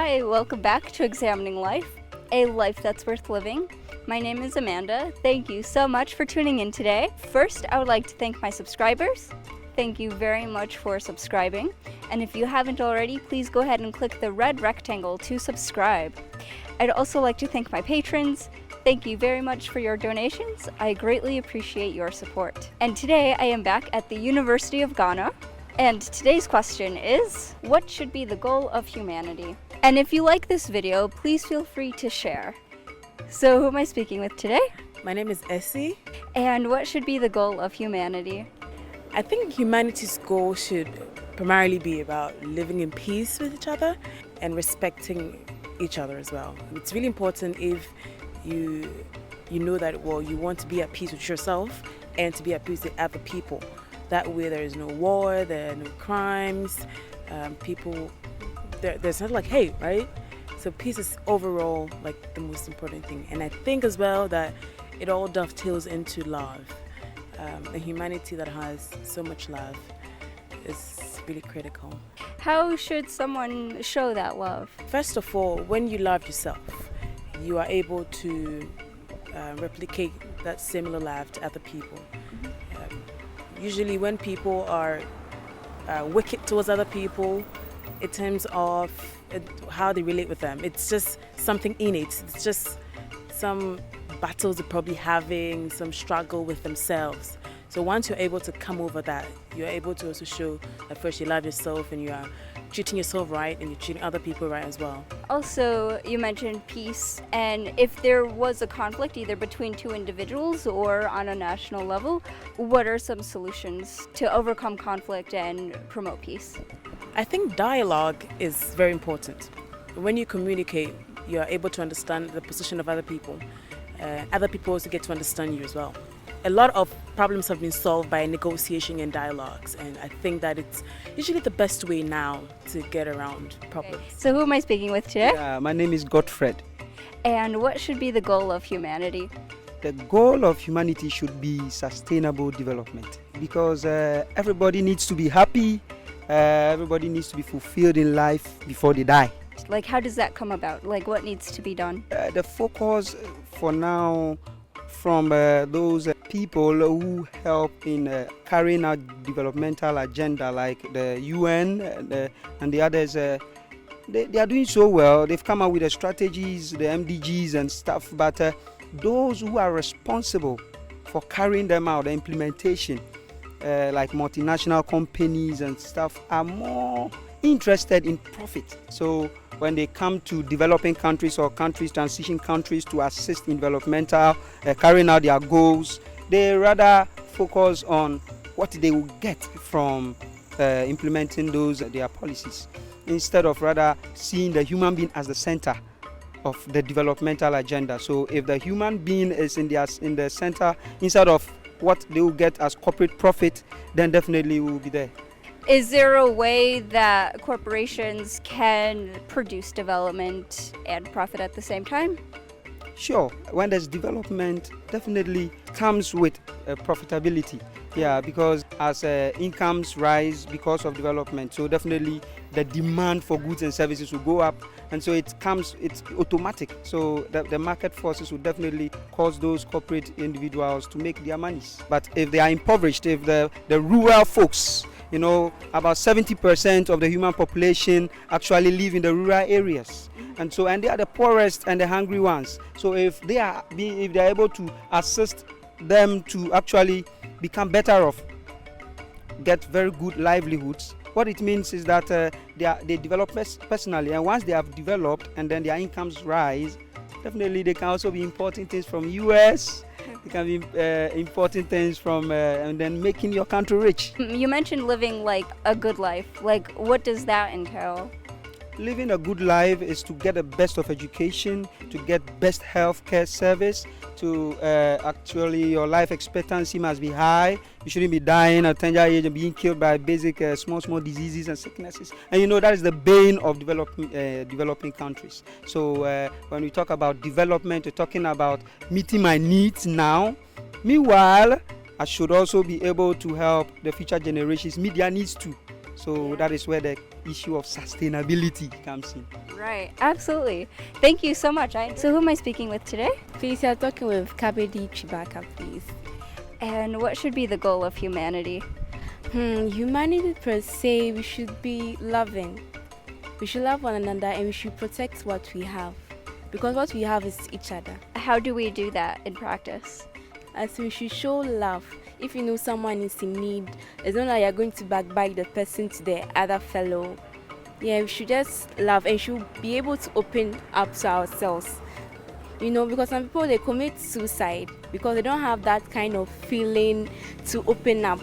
Hi, welcome back to Examining Life, a life that's worth living. My name is Amanda. Thank you so much for tuning in today. First, I would like to thank my subscribers. Thank you very much for subscribing. And if you haven't already, please go ahead and click the red rectangle to subscribe. I'd also like to thank my patrons. Thank you very much for your donations. I greatly appreciate your support. And today I am back at the University of Ghana. And today's question is, what should be the goal of humanity? And if you like this video, please feel free to share. So who am I speaking with today? My name is Essie. And what should be the goal of humanity? I think humanity's goal should primarily be about living in peace with each other and respecting each other as well. It's really important if you know that, well, you want to be at peace with yourself and to be at peace with other people. That way there is no war, there are no crimes, there's not like hate, right? So peace is overall like the most important thing. And I think as well that it all dovetails into love. A humanity that has so much love is really critical. How should someone show that love? First of all, when you love yourself, you are able to replicate that similar love to other people. Usually when people are wicked towards other people, in terms of how they relate with them, it's just something innate. It's just some battles they're probably having, some struggle with themselves. So once you're able to come over that, you're able to also show that first you love yourself and you are treating yourself right and you're treating other people right as well. Also, you mentioned peace, and if there was a conflict either between two individuals or on a national level, what are some solutions to overcome conflict and promote peace? I think dialogue is very important. When you communicate, you're able to understand the position of other people. Other people also get to understand you as well. A lot of problems have been solved by negotiation and dialogues, and I think that it's usually the best way now to get around problems. So who am I speaking with today? My name is Godfred. And what should be the goal of humanity? The goal of humanity should be sustainable development, because everybody needs to be happy, everybody needs to be fulfilled in life before they die. Like, how does that come about? Like, what needs to be done? The focus for now from those people who help in carrying out developmental agenda, like the UN and the others, they are doing so well. They've come out with the strategies, the MDGs and stuff, but those who are responsible for carrying them out, the implementation, like multinational companies and stuff, are more interested in profit. So when they come to developing countries or countries, transition countries, to assist in developmental, carrying out their goals, they rather focus on what they will get from implementing those their policies, instead of rather seeing the human being as the center of the developmental agenda. So if the human being is in the center, instead of what they will get as corporate profit, then definitely we will be there. Is there a way that corporations can produce development and profit at the same time? Sure, when there's development, definitely comes with profitability. Yeah, because as incomes rise because of development, so definitely the demand for goods and services will go up, and so it's automatic. So the market forces will definitely cause those corporate individuals to make their monies. But if they are impoverished, if the rural folks, about 70% of the human population actually live in the rural areas, and they are the poorest and the hungry ones. So if they are able to assist them to actually become better off, get very good livelihoods, what it means is that they develop personally, and once they have developed and then their incomes rise, definitely they can also be importing things from US. They can be importing things from and then making your country rich. You mentioned living like a good life. Like, what does that entail? Living a good life is to get the best of education, to get best healthcare service, to actually your life expectancy must be high. You shouldn't be dying at tender age and being killed by basic small diseases and sicknesses. And that is the bane of developing countries. So when we talk about development, we're talking about meeting my needs now. Meanwhile, I should also be able to help the future generations meet their needs too. So that is where the issue of sustainability comes in. Right, absolutely. Thank you so much. So who am I speaking with today? Please, you're talking with Kabedi Chibaka, please. And what should be the goal of humanity? Humanity per se, we should be loving. We should love one another and we should protect what we have. Because what we have is each other. How do we do that in practice? As we should show love. If you know someone is in need, it's not like you're going to backbite the person to the other fellow. Yeah, we should just love and should be able to open up to ourselves. You know, because some people, they commit suicide because they don't have that kind of feeling to open up.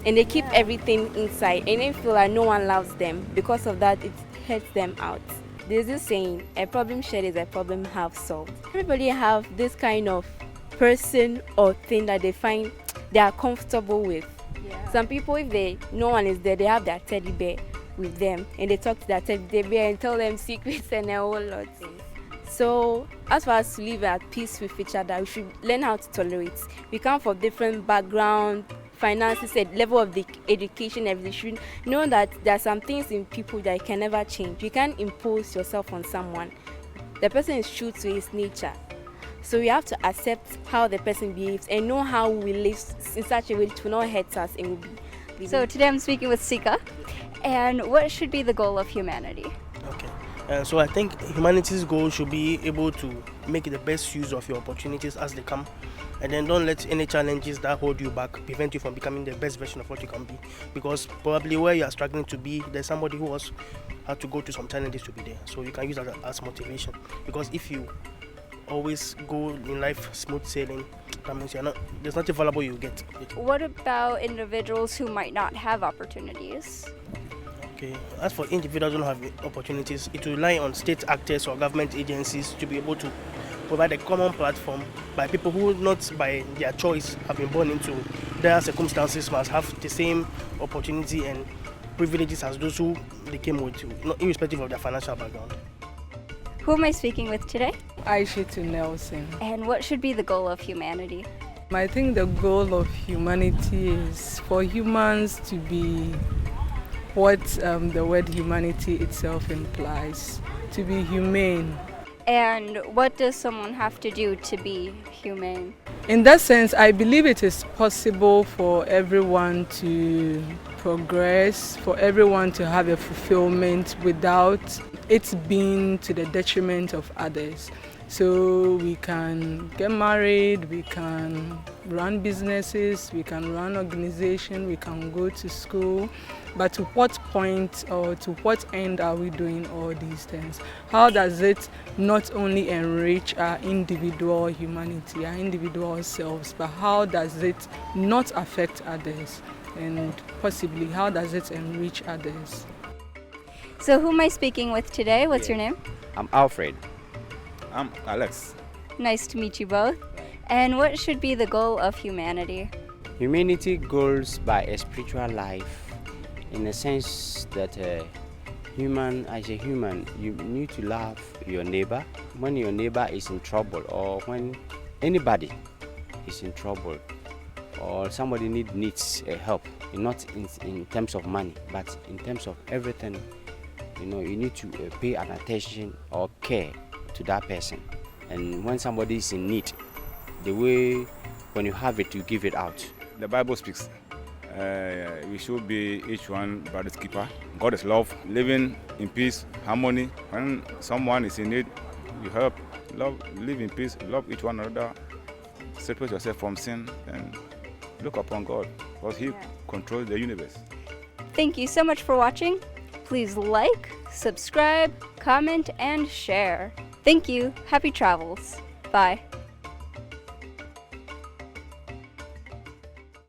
And they keep everything inside and they feel like no one loves them. Because of that, it hurts them out. There's this saying, a problem shared is a problem half solved. Everybody have this kind of person or thing that they find they are comfortable with. Yeah. Some people, if no one is there, they have their teddy bear with them and they talk to their teddy bear and tell them secrets and a whole lot. So as far as to live at peace with each other, we should learn how to tolerate. We come from different backgrounds, finances, level of the education, everything. You should know that there are some things in people that you can never change. You can't impose yourself on someone. The person is true to his nature. So we have to accept how the person behaves and know how we live in such a way to not hurt us and will be. So today I'm speaking with Sika. And what should be the goal of humanity? Okay. So I think humanity's goal should be able to make the best use of your opportunities as they come, and then don't let any challenges that hold you back prevent you from becoming the best version of what you can be. Because probably where you are struggling to be, there's somebody who has had to go to some challenges to be there. So you can use that as motivation. Because if you always go in life smooth sailing, that means there's nothing valuable you get. What about individuals who might not have opportunities? Okay, as for individuals who don't have opportunities, it will rely on state actors or government agencies to be able to provide a common platform by people who, not by their choice, have been born into their circumstances, must have the same opportunity and privileges as those who they came with, irrespective of their financial background. Who am I speaking with today? Aishatu Nelson. And what should be the goal of humanity? I think the goal of humanity is for humans to be what the word humanity itself implies, to be humane. And what does someone have to do to be humane? In that sense, I believe it is possible for everyone to progress, for everyone to have a fulfillment without it being to the detriment of others. So we can get married, we can run businesses, we can run organizations, we can go to school. But to what point or to what end are we doing all these things? How does it not only enrich our individual humanity, our individual selves, but how does it not affect others? And possibly, how does it enrich others? So who am I speaking with today? What's your name? I'm Alfred. I'm Alex. Nice to meet you both. And what should be the goal of humanity? Humanity goes by a spiritual life, in the sense that as a human, you need to love your neighbor. When your neighbor is in trouble, or when anybody is in trouble, or somebody needs help, not in terms of money, but in terms of everything, you need to pay an attention or care to that person. And when somebody is in need, the way when you have it, you give it out. The Bible speaks. We should be each one brother's keeper. God is love, living in peace, harmony. When someone is in need, you help, love, live in peace, love each one another, separate yourself from sin, and look upon God, because He controls the universe. Thank you so much for watching. Please like, subscribe, comment, and share. Thank you. Happy travels. Bye.